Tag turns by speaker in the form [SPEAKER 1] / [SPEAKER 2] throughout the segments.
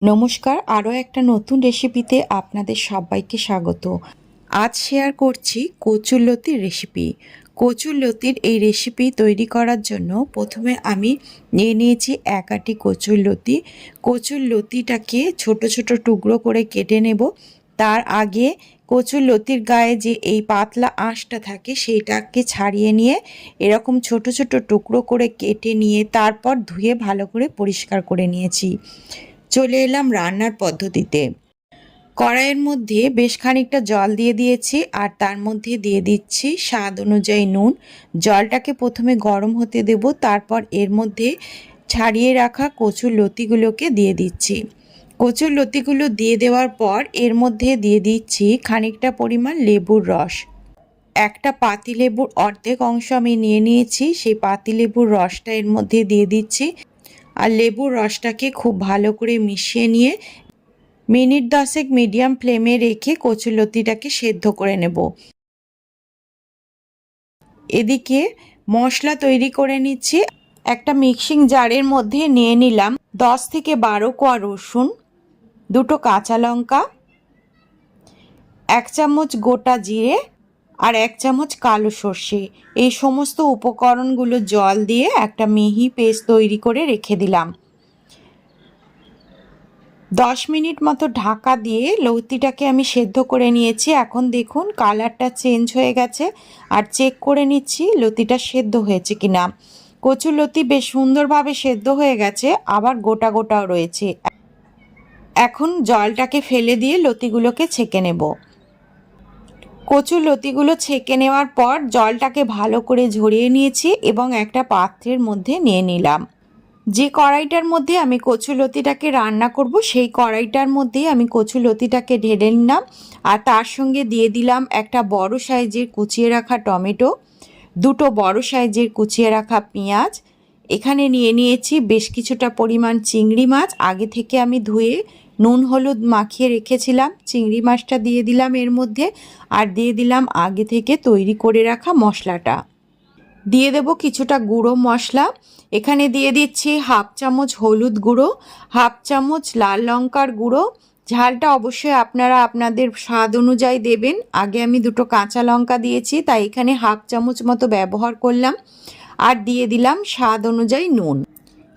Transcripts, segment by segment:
[SPEAKER 1] নমস্কার, আরও একটা নতুন রেসিপিতে আপনাদের সবাইকে স্বাগত। আজ শেয়ার করছি কচুরলতির রেসিপি। কচুরলতির এই রেসিপি তৈরি করার জন্য প্রথমে আমি নিয়ে নিয়েছি এক আঁটি কচুরলতি। কচুরলতিটাকে ছোট ছোট টুকরো করে কেটে নেব। তার আগে কচুরলতির গায়ে যে এই পাতলা আঁশটা থাকে সেইটাকে ছাড়িয়ে নিয়ে এরকম ছোট ছোট টুকরো করে কেটে নিয়ে তারপর ধুয়ে ভালো করে পরিষ্কার করে নিয়েছি। চলে এলাম রান্নার পদ্ধতিতে। কড়াইয়ের মধ্যে বেশ খানিকটা জল দিয়ে দিয়েছি আর তার মধ্যে দিয়ে দিচ্ছি স্বাদ অনুযায়ী নুন। জলটাকে প্রথমে গরম হতে দেব, তারপর এর মধ্যে ছাড়িয়ে রাখা কচুর লতিগুলোকে দিয়ে দিচ্ছি। কচুর লতিগুলো দিয়ে দেওয়ার পর এর মধ্যে দিয়ে দিচ্ছি খানিকটা পরিমাণ লেবুর রস। একটা পাতিলেবুর অর্ধেক অংশ আমি নিয়ে নিয়েছি, সেই পাতিলেবুর রসটা এর মধ্যে দিয়ে দিচ্ছি। আর লেবুর রসটাকে খুব ভালো করে মিশিয়ে নিয়ে মিনিট 10 মিডিয়াম ফ্লেমে রেখে কচুরলতিটাকে সেদ্ধ করে নেব। এদিকে মশলা তৈরি করে নিচ্ছি। একটা মিক্সিং জারের মধ্যে নিয়ে নিলাম 10 থেকে 12 কোয়া রসুন, 2টো কাঁচা লঙ্কা, 1 চামচ গোটা জিরে আর 1 চামচ কালো সর্ষে। এই সমস্ত উপকরণগুলো জল দিয়ে একটা মিহি পেস্ট তৈরি করে রেখে দিলাম। 10 মিনিট মতো ঢাকা দিয়ে লতিটাকে আমি সেদ্ধ করে নিয়েছি। এখন দেখুন কালারটা চেঞ্জ হয়ে গেছে আর চেক করে নিচ্ছি লতিটা সেদ্ধ হয়েছে কিনা। কচুর লতি বেশ সুন্দরভাবে সেদ্ধ হয়ে গেছে, আবার গোটা গোটাও রয়েছে। এখন জলটাকে ফেলে দিয়ে লতিগুলোকে ছেঁকে নেব। কচুর লতিগুলো ছেঁকে নেওয়ার পর জলটাকে ভালো করে ঝরিয়ে নিয়েছি এবং একটা পাত্রের মধ্যে নিয়ে নিলাম। যে কড়াইটার মধ্যে আমি কচুরলতিটাকে রান্না করব সেই কড়াইটার মধ্যেই আমি কচুরলতিটাকে ঢেলে নিলাম। আর তার সঙ্গে দিয়ে দিলাম একটা বড় সাইজের কুচিয়ে রাখা টমেটো, 2টো বড় সাইজের কুচিয়ে রাখা পেঁয়াজ। এখানে নিয়ে নিয়েছি বেশ কিছুটা পরিমাণ চিংড়ি মাছ, আগে থেকে আমি ধুয়ে নুন হলুদ মাখিয়ে রেখেছিলাম। চিংড়ি মাছটা দিয়ে দিলাম এর মধ্যে, আর দিয়ে দিলাম আগে থেকে তৈরি করে রাখা মশলাটা। দিয়ে দেব কিছুটা গুঁড়ো মশলা। এখানে দিয়ে দিচ্ছি 1/2 চামচ হলুদ গুঁড়ো, 1/2 চামচ লাল লঙ্কার গুঁড়ো। ঝালটা অবশ্যই আপনারা আপনাদের স্বাদ অনুযায়ী দেবেন। আগে আমি 2টো কাঁচা লঙ্কা দিয়েছি, তাই এখানে 1/2 চামচ মতো ব্যবহার করলাম। আর দিয়ে দিলাম স্বাদ অনুযায়ী নুন।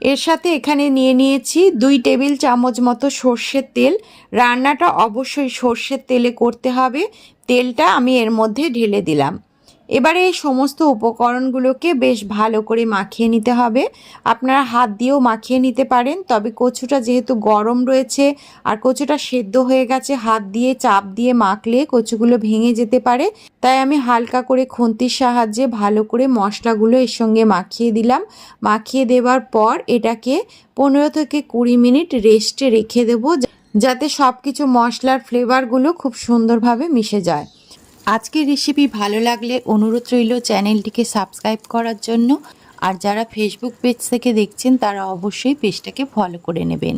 [SPEAKER 1] এর সাথে এখানে নিয়ে নিয়েছি 2 টেবিল চামচ মতো সর্ষের তেল। রান্নাটা অবশ্যই সর্ষের তেলে করতে হবে। তেলটা আমি এর মধ্যে ঢেলে দিলাম। এবারে এই সমস্ত উপকরণগুলোকে বেশ ভালো করে মাখিয়ে নিতে হবে। আপনারা হাত দিয়েও মাখিয়ে নিতে পারেন, তবে কচুটা যেহেতু গরম রয়েছে আর কচুটা সেদ্ধ হয়ে গেছে, হাত দিয়ে চাপ দিয়ে মাখলে কচুগুলো ভেঙে যেতে পারে। তাই আমি হালকা করে খুন্তির সাহায্যে ভালো করে মশলাগুলো এর সঙ্গে মাখিয়ে দিলাম। মাখিয়ে দেওয়ার পর এটাকে 15 থেকে 20 মিনিট রেস্টে রেখে দেবো, যাতে সব কিছু মশলার ফ্লেভারগুলো খুব সুন্দরভাবে মিশে যায়। আজকের রেসিপি ভালো লাগলে অনুরোধ রইল চ্যানেলটিকে সাবস্ক্রাইব করার জন্য। আর যারা ফেসবুক পেজ থেকে দেখছেন তারা অবশ্যই পেজটাকে ফলো করে নেবেন।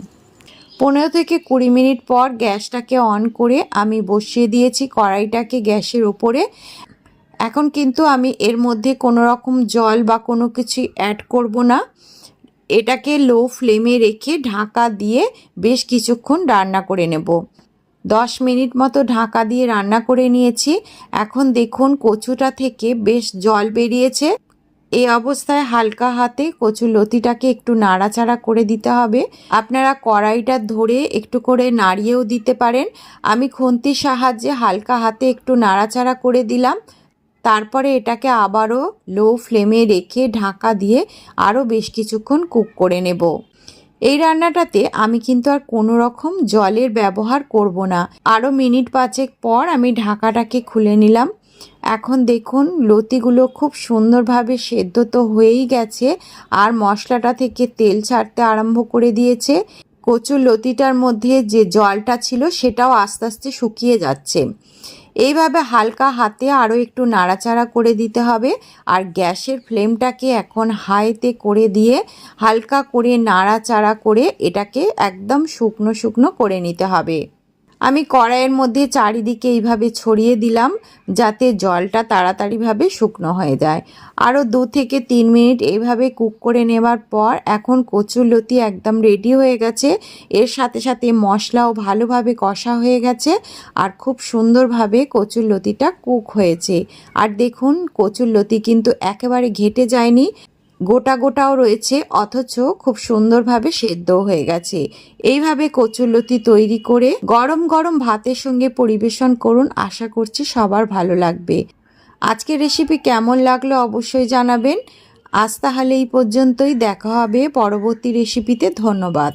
[SPEAKER 1] 15 থেকে 20 মিনিট পর গ্যাসটাকে অন করে আমি বসিয়ে দিয়েছি কড়াইটাকে গ্যাসের উপরে। এখন কিন্তু আমি এর মধ্যে কোনো রকম জল বা কোনো কিছু অ্যাড করব না। এটাকে লো ফ্লেমে রেখে ঢাকা দিয়ে বেশ কিছুক্ষণ রান্না করে নেব। 10 মিনিট মতো ঢাকা দিয়ে রান্না করে নিয়েছি। এখন দেখুন কচুটা থেকে বেশ জল বেরিয়েছে। এই অবস্থায় হালকা হাতে কচুর লতিটাকে একটু নাড়াচাড়া করে দিতে হবে। আপনারা কড়াইটা ধরে একটু করে নাড়িয়েও দিতে পারেন। আমি খুন্তির সাহায্যে হালকা হাতে একটু নাড়াচাড়া করে দিলাম। তারপরে এটাকে আবারও লো ফ্লেমে রেখে ঢাকা দিয়ে আরও বেশ কিছুক্ষণ কুক করে নেব। এই রান্নাটাতে আমি কিন্তু আর কোনো রকম জলের ব্যবহার করব না। আরও মিনিট 5 পর আমি ঢাকাটাকে খুলে নিলাম। এখন দেখুন লতিগুলো খুব সুন্দরভাবে সেদ্ধ তো হয়েই গেছে আর মশলাটা থেকে তেল ছাড়তে আরম্ভ করে দিয়েছে। কচুর লতিটার মধ্যে যে জলটা ছিল সেটাও আস্তে আস্তে শুকিয়ে যাচ্ছে। এইভাবে হালকা হাতে আরও একটু নাড়াচাড়া করে দিতে হবে। আর গ্যাসের ফ্লেমটাকে এখন হাইতে করে দিয়ে হালকা করে নাড়াচাড়া করে এটাকে একদম শুকনো শুকনো করে নিতে হবে। আমি কড়াইয়ের মধ্যে চারিদিকে এইভাবে ছড়িয়ে দিলাম যাতে জলটা তাড়াতাড়িভাবে শুকনো হয়ে যায়। আরও 2 থেকে 3 মিনিট এইভাবে কুক করে নেবার পর এখন কচুরলতি একদম রেডি হয়ে গেছে। এর সাথে সাথে মশলাও ভালোভাবে কষা হয়ে গেছে আর খুব সুন্দরভাবে কচুরলতিটা কুক হয়েছে। আর দেখুন কচুরলতি কিন্তু একেবারে ঘেটে যায়নি, গোটা গোটাও রয়েছে, অথচ খুব সুন্দরভাবে সেদ্ধ হয়ে গেছে। এইভাবে কচুরলতি তৈরি করে গরম গরম ভাতের সঙ্গে পরিবেশন করুন, আশা করছি সবার ভালো লাগবে। আজকের রেসিপি কেমন লাগলো অবশ্যই জানাবেন। আজ তাহলে এই পর্যন্তই, দেখা হবে পরবর্তী রেসিপিতে। ধন্যবাদ।